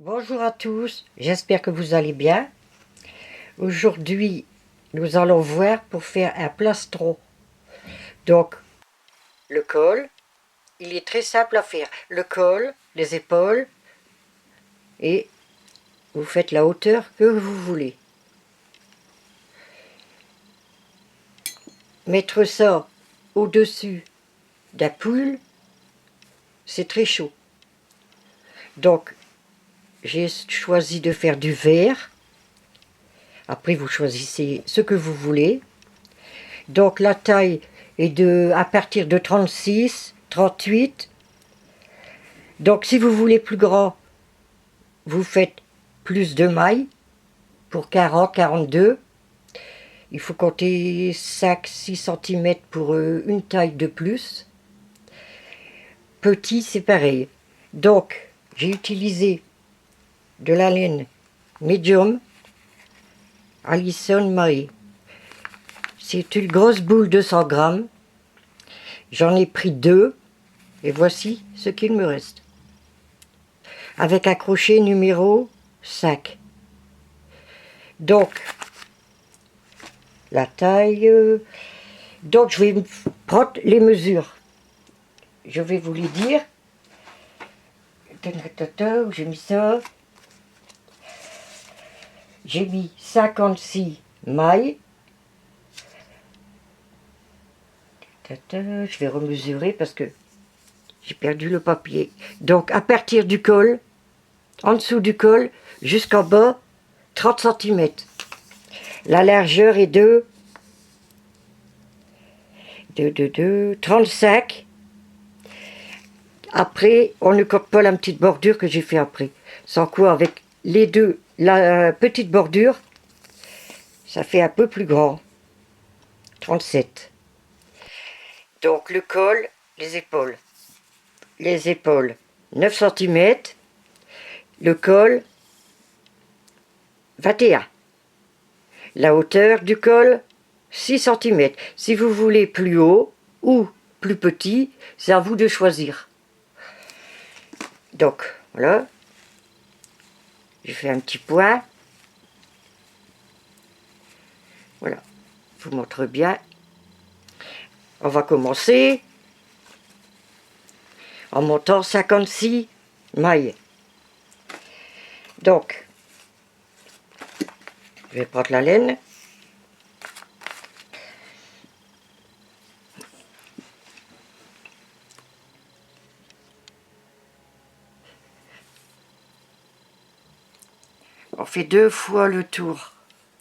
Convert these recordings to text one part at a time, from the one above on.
Bonjour à tous, j'espère que vous allez bien. Aujourd'hui, nous allons voir pour faire un plastron. Donc, le col, il est très simple à faire. Le col, les épaules, et vous faites la hauteur que vous voulez. Mettre ça au-dessus d'un pull, c'est très chaud. Donc, j'ai choisi de faire du vert. Après, vous choisissez ce que vous voulez. Donc, la taille est à partir de 36, 38. Donc, si vous voulez plus grand, vous faites plus de mailles pour 40, 42. Il faut compter 5-6 cm pour une taille de plus. Petit, c'est pareil. Donc, j'ai utilisé de la laine médium Allison Maé. C'est une grosse boule de 100 grammes. J'en ai pris 2 et voici ce qu'il me reste. Avec un crochet numéro 5. Donc, la taille... donc, je vais prendre les mesures. Je vais vous les dire. J'ai mis ça. J'ai mis 56 mailles. Je vais remesurer parce que j'ai perdu le papier. Donc, à partir du col, en dessous du col, jusqu'en bas, 30 cm. La largeur est de 35. Après, on ne coupe pas la petite bordure que j'ai fait après. Sans quoi, avec les deux, la petite bordure, ça fait un peu plus grand. 37. Donc le col, les épaules. Les épaules, 9 cm. Le col, 21. La hauteur du col, 6 cm. Si vous voulez plus haut ou plus petit, c'est à vous de choisir. Donc, voilà. J'ai fait un petit point. Voilà. Je vous montre bien. On va commencer en montant 56 mailles. Donc, je vais prendre la laine. On fait 2 fois le tour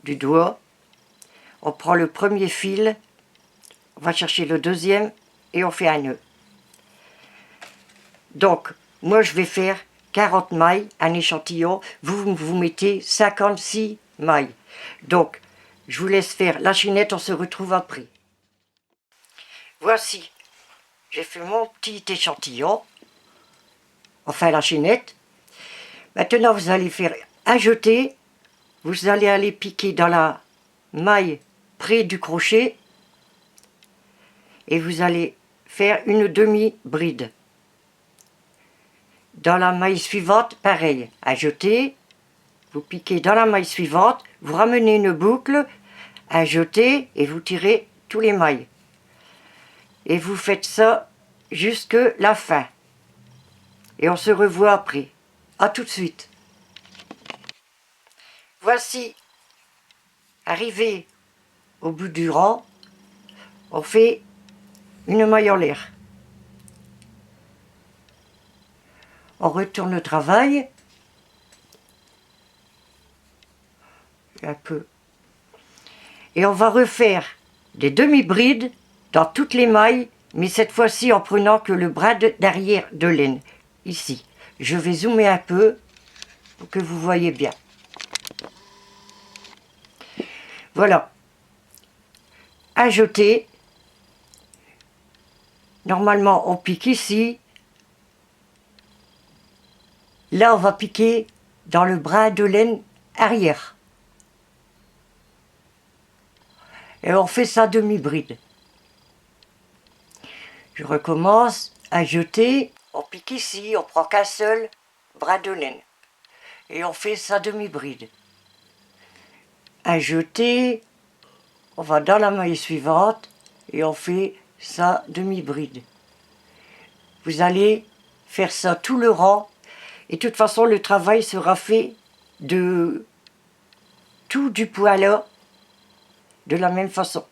du doigt. On prend le premier fil, on va chercher le deuxième et on fait un nœud. Donc, moi je vais faire 40 mailles, un échantillon. Vous mettez 56 mailles. Donc, je vous laisse faire la chaînette, on se retrouve après. Voici, j'ai fait mon petit échantillon. Enfin, la chaînette. Maintenant, vous allez faire un jeté. Vous allez aller piquer dans la maille près du crochet. Et vous allez faire une demi-bride. Dans la maille suivante, pareil, à jeter, vous piquez dans la maille suivante, vous ramenez une boucle, à jeter et vous tirez tous les mailles. Et vous faites ça jusque la fin. Et on se revoit après. À tout de suite. Voici, arrivé au bout du rang, on fait une maille en l'air. On retourne le travail. Un peu. Et on va refaire des demi-brides dans toutes les mailles, mais cette fois-ci en prenant que le bras d'arrière de laine. Ici. Je vais zoomer un peu pour que vous voyez bien. Voilà. À jeter. Normalement, on pique ici. Là, on va piquer dans le bras de laine arrière. Et on fait sa demi-bride. Je recommence à jeter. On pique ici, on prend qu'un seul bras de laine. et on fait sa demi-bride. Un jeté, on va dans la maille suivante et on fait sa demi-bride. Vous allez faire ça tout le rang et de toute façon le travail sera fait de tout du poil de la même façon.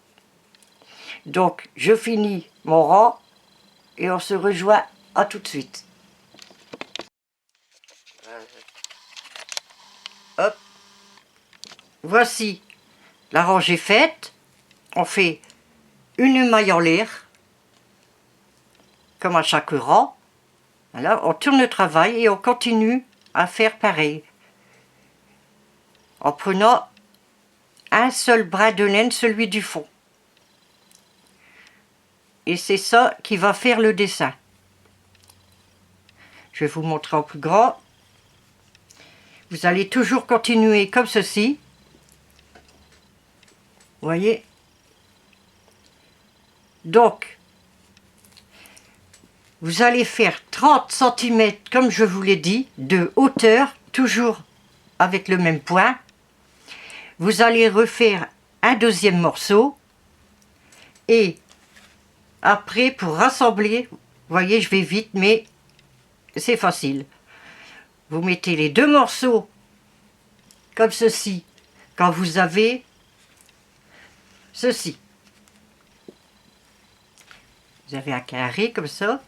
Donc je finis mon rang et on se rejoint à tout de suite. Hop. Voici la rangée faite. On fait une maille en l'air, comme à chaque rang. Voilà, on tourne le travail et on continue à faire pareil. En prenant un seul brin de laine, celui du fond. Et c'est ça qui va faire le dessin. Je vais vous montrer en plus grand. Vous allez toujours continuer comme ceci. Vous voyez? Donc, vous allez faire 30 cm, comme je vous l'ai dit, de hauteur, toujours avec le même point. Vous allez refaire un deuxième morceau. Et après, pour rassembler, vous voyez, je vais vite, mais c'est facile. Vous mettez les deux morceaux comme ceci, quand vous avez ceci. Vous avez un carré comme ça.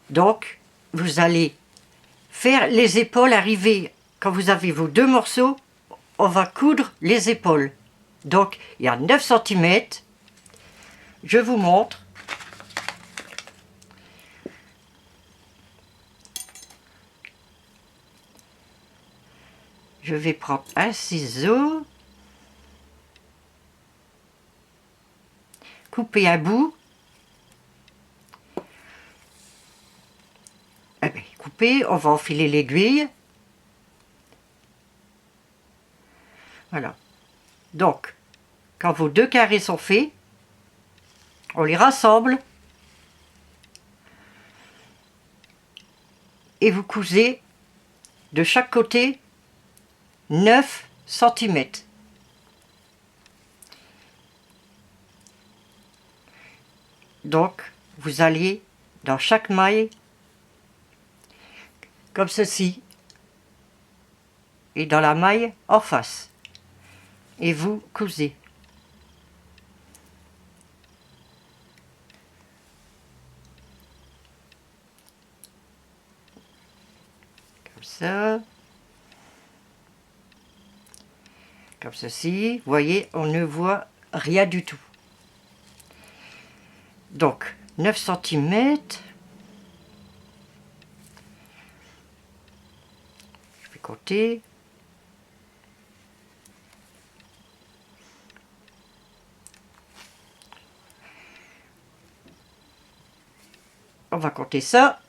Donc, vous allez faire les épaules arriver. Quand vous avez vos deux morceaux, on va coudre les épaules. Donc, il y a 9 cm. Je vous montre. Je vais prendre un ciseau. Couper un bout. Couper, on va enfiler l'aiguille. Voilà. Donc, quand vos deux carrés sont faits, on les rassemble et vous cousez de chaque côté 9 cm. Donc, vous allez dans chaque maille comme ceci et dans la maille en face et vous cousez. Comme ça. Comme ceci. Vous voyez, on ne voit rien du tout. Donc, 9 cm. Je vais compter. On va compter ça.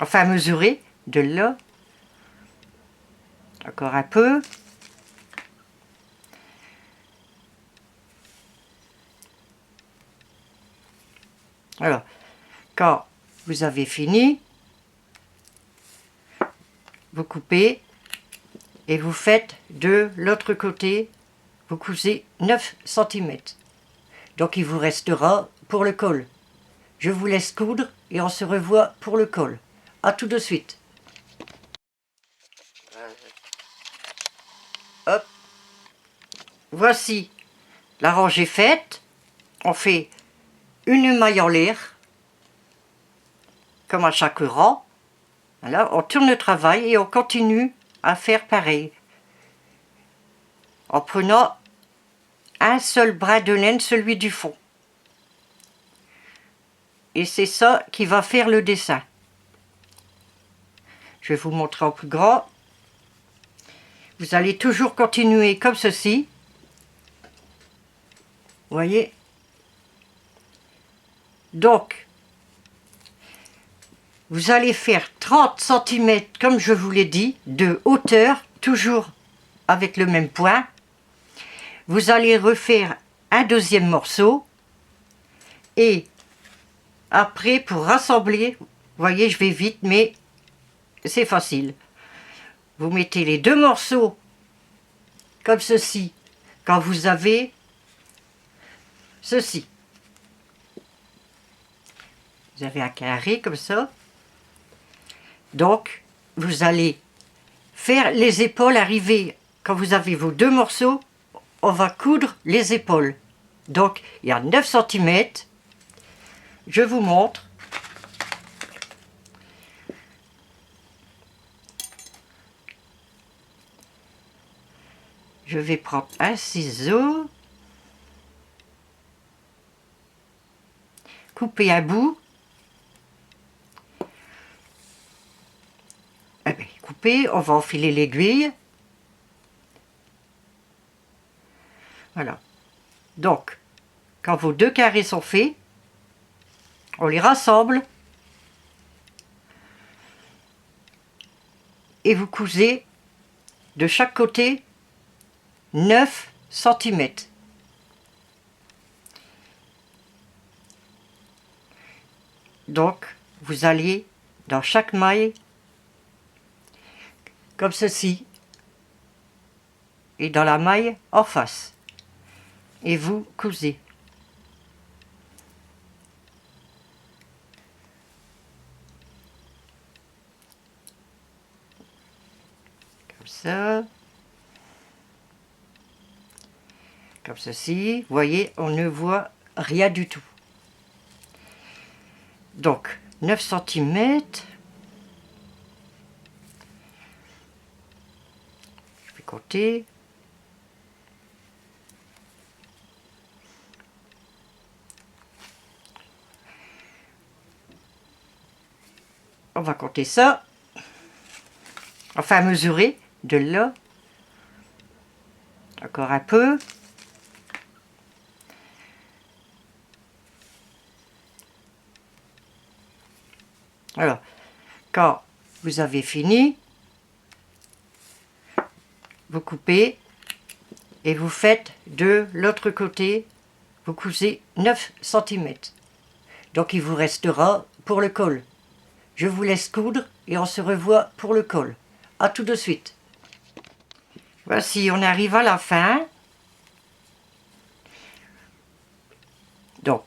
Enfin, mesurer de là. Encore un peu. Alors, quand vous avez fini, vous coupez et vous faites de l'autre côté, vous cousez 9 cm. Donc il vous restera pour le col. Je vous laisse coudre et on se revoit pour le col. A tout de suite. Hop. Voici la rangée faite. On fait une maille en l'air, comme à chaque rang. Voilà, on tourne le travail et on continue à faire pareil. En prenant un seul brin de laine, celui du fond. Et c'est ça qui va faire le dessin. Je vais vous montrer en plus grand. Vous allez toujours continuer comme ceci. Vous voyez? Donc, vous allez faire 30 cm, comme je vous l'ai dit, de hauteur, toujours avec le même point. Vous allez refaire un deuxième morceau. Et après, pour rassembler, vous voyez, je vais vite, mais c'est facile. Vous mettez les deux morceaux comme ceci quand vous avez ceci. Vous avez un carré comme ça. Donc, vous allez faire les épaules arriver. Quand vous avez vos deux morceaux, on va coudre les épaules. Donc, il y a 9 cm. Je vous montre. Je vais prendre un ciseau. Couper un bout. Couper, on va enfiler l'aiguille. Voilà. Donc, quand vos deux carrés sont faits, on les rassemble et vous cousez de chaque côté 9 cm. Donc, vous allez dans chaque maille comme ceci et dans la maille en face et vous cousez. Comme ça. Comme ceci. Vous voyez, on ne voit rien du tout. Donc, 9 cm. Je vais compter. On va compter ça. Enfin, mesurer de là. Encore un peu. Alors, quand vous avez fini, vous coupez et vous faites de l'autre côté, vous cousez 9 cm. Donc il vous restera pour le col. Je vous laisse coudre et on se revoit pour le col. À tout de suite. Voici, on arrive à la fin. Donc,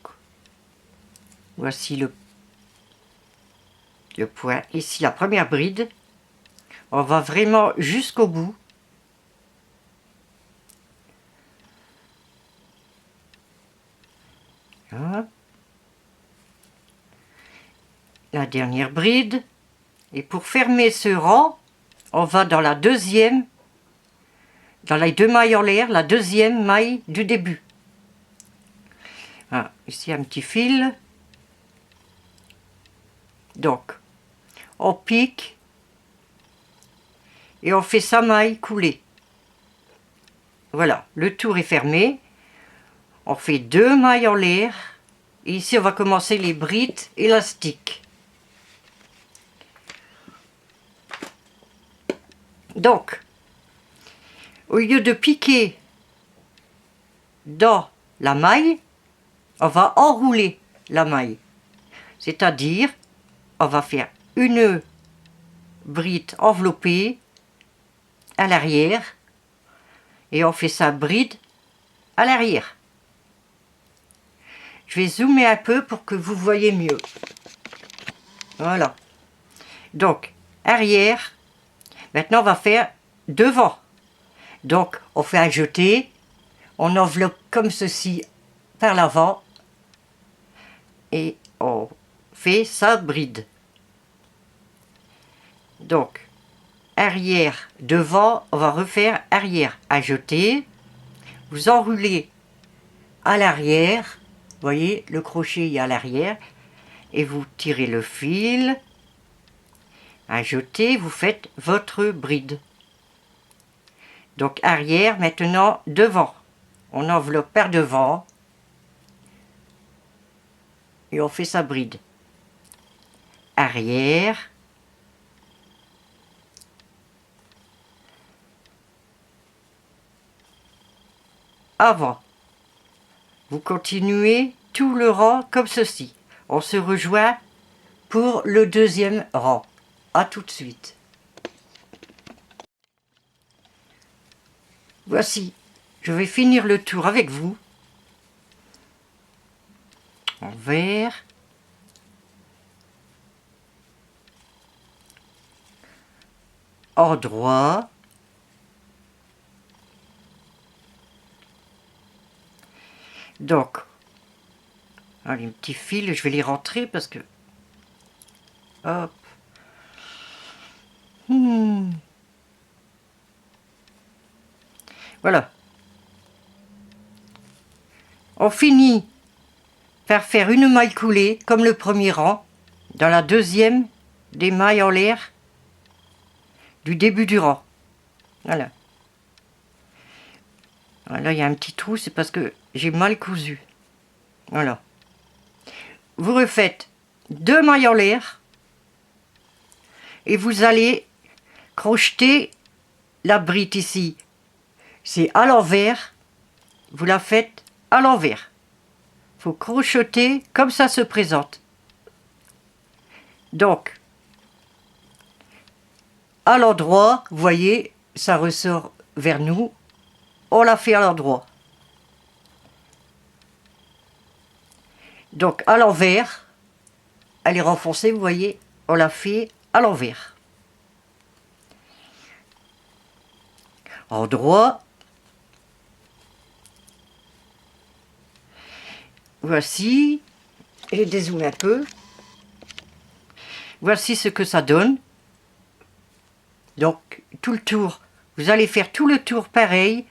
voici le point. Ici, la première bride. On va vraiment jusqu'au bout. Voilà. La dernière bride. Et pour fermer ce rang, on va dans la deuxième, dans les deux mailles en l'air, la deuxième maille du début. Voilà. Ici, un petit fil. Donc, on pique et on fait sa maille coulée. Voilà, le tour est fermé. On fait 2 mailles en l'air. Et ici, on va commencer les brides élastiques. Donc, au lieu de piquer dans la maille, on va enrouler la maille. C'est-à-dire, on va faire une bride enveloppée à l'arrière et on fait sa bride à l'arrière. Je vais zoomer un peu pour que vous voyez mieux. Voilà. Donc, arrière. Maintenant, on va faire devant. Donc, on fait un jeté. On enveloppe comme ceci par l'avant. Et on fait sa bride. Donc, arrière, devant, on va refaire arrière. À jeter. Vous enroulez à l'arrière. Vous voyez, le crochet est à l'arrière. Et vous tirez le fil. À jeter, vous faites votre bride. Donc arrière, maintenant devant. On enveloppe par devant. Et on fait sa bride. Arrière. Avant. Vous continuez tout le rang comme ceci. On se rejoint pour le deuxième rang. À tout de suite. Voici, je vais finir le tour avec vous. En vert. En droit. Donc, allez, un petit fil, je vais les rentrer parce que... Hop. Voilà. On finit par faire une maille coulée, comme le premier rang, dans la deuxième des mailles en l'air du début du rang. Voilà. Là, il y a un petit trou, c'est parce que j'ai mal cousu. Voilà. Vous refaites 2 mailles en l'air et vous allez crocheter la bride ici. C'est à l'envers. Vous la faites à l'envers. Il faut crocheter comme ça se présente. Donc, à l'endroit, vous voyez, ça ressort vers nous. On la fait à l'endroit. Donc, à l'envers, elle est renfoncée, vous voyez, on la fait à l'envers. En droit. Voici, et je dézoome un peu. Voici ce que ça donne. Donc, tout le tour, vous allez faire tout le tour pareil,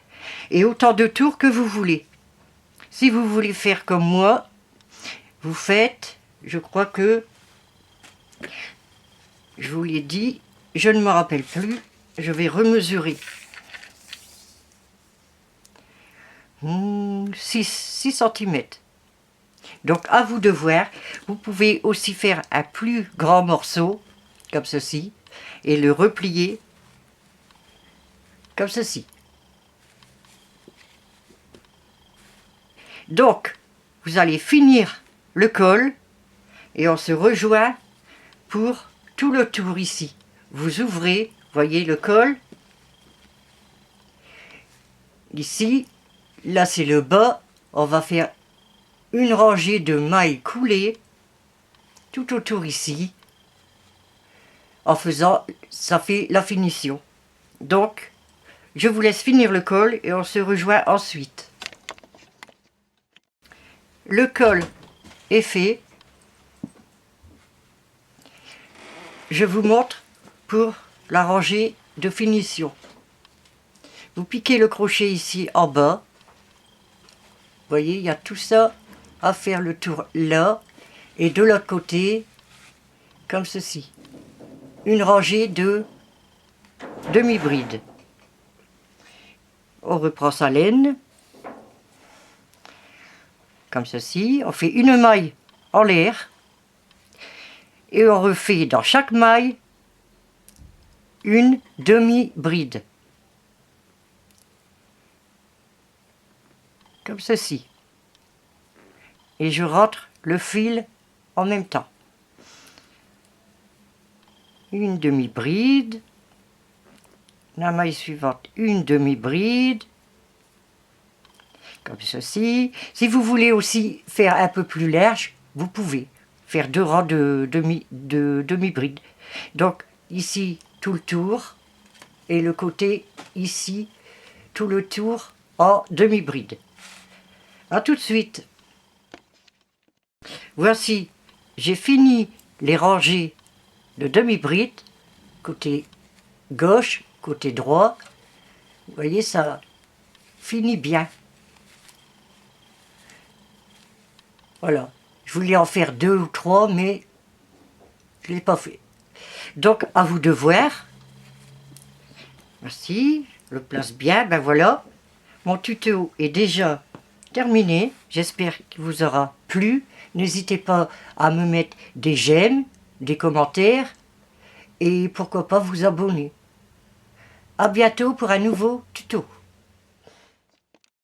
et autant de tours que vous voulez. Si vous voulez faire comme moi, vous faites, je crois que, je vous l'ai dit, je ne me rappelle plus, je vais remesurer. 6 cm. Donc à vous de voir, vous pouvez aussi faire un plus grand morceau, comme ceci, et le replier comme ceci. Donc, vous allez finir le col, et on se rejoint pour tout le tour ici. Vous ouvrez, voyez le col, ici, là c'est le bas, on va faire une rangée de mailles coulées tout autour ici. En faisant, ça fait la finition. Donc, je vous laisse finir le col et on se rejoint ensuite. Le col est fait. Je vous montre pour la rangée de finition. Vous piquez le crochet ici en bas. Vous voyez, il y a tout ça à faire le tour là. Et de l'autre côté, comme ceci. Une rangée de demi-bride. On reprend sa laine. Comme ceci. On fait une maille en l'air. Et on refait dans chaque maille une demi-bride. Comme ceci. Et je rentre le fil en même temps. Une demi-bride. La maille suivante, une demi-bride. Comme ceci. Si vous voulez aussi faire un peu plus large, vous pouvez faire 2 rangs de demi-bride. Donc ici, tout le tour. Et le côté ici, tout le tour en demi-bride. A tout de suite. Voici, j'ai fini les rangées de demi-bride, côté gauche, côté droit. Vous voyez, ça finit bien. Voilà. Je voulais en faire 2 ou 3, mais je ne l'ai pas fait. Donc, à vous de voir. Voici, je le place bien. Ben voilà, mon tuto est déjà terminé. J'espère qu'il vous aura plu. N'hésitez pas à me mettre des j'aime, des commentaires et pourquoi pas vous abonner. À bientôt pour un nouveau tuto.